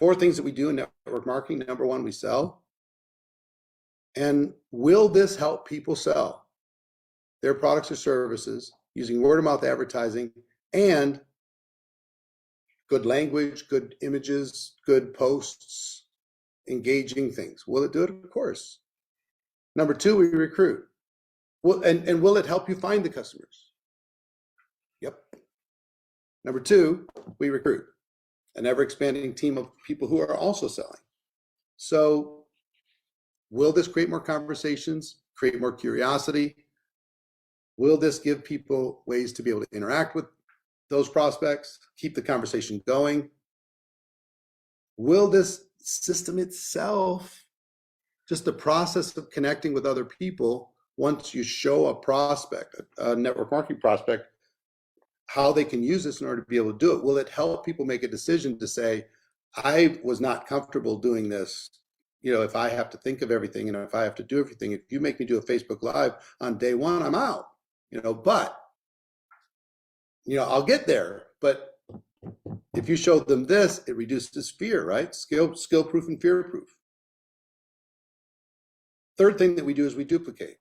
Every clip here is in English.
4 things that we do in network marketing. Number 1, we sell. And will this help people sell their products or services using word-of-mouth advertising and good language, good images, good posts, engaging things? Will it do it? Of course. Number 2, we recruit. And will it help you find the customers? Yep. Number 2, we recruit an ever-expanding team of people who are also selling. So will this create more conversations, create more curiosity? Will this give people ways to be able to interact with those prospects, keep the conversation going? Will this system itself, just the process of connecting with other people, once you show a prospect, a network marketing prospect, how they can use this in order to be able to do it, will it help people make a decision to say, I was not comfortable doing this, if I have to think of everything and if I have to do everything, if you make me do a Facebook Live on day 1, I'm out, but I'll get there. But if you show them this, it reduces fear, right? Skill proof and fear proof. Third thing that we do is we duplicate.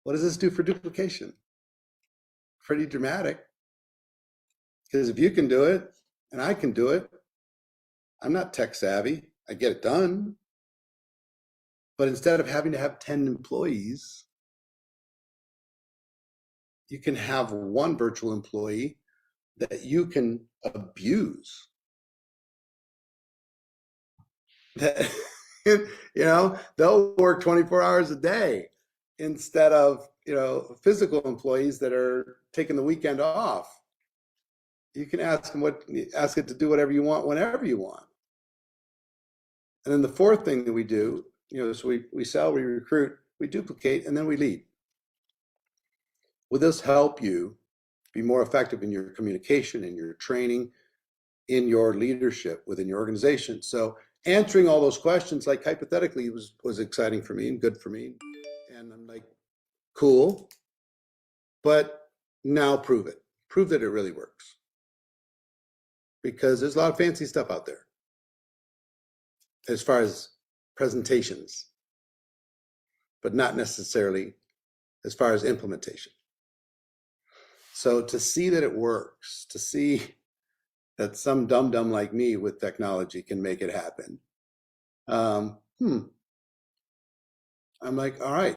What does this do for duplication? Pretty dramatic. Because if you can do it and I can do it, I'm not tech savvy, I get it done. But instead of having to have 10 employees, you can have 1 virtual employee that you can abuse. That, they'll work 24 hours a day instead of, physical employees that are taking the weekend off. You can ask it to do whatever you want, whenever you want. And then the 4th thing that we do, so we sell, we recruit, we duplicate, and then we lead. Will this help you be more effective in your communication, in your training, in your leadership within your organization? So answering all those questions, like hypothetically, was exciting for me and good for me. And I'm like, cool, but now prove it. Prove that it really works. Because there's a lot of fancy stuff out there as far as presentations, but not necessarily as far as implementation. So to see that it works, to see that some dum-dum like me with technology can make it happen, I'm like, all right,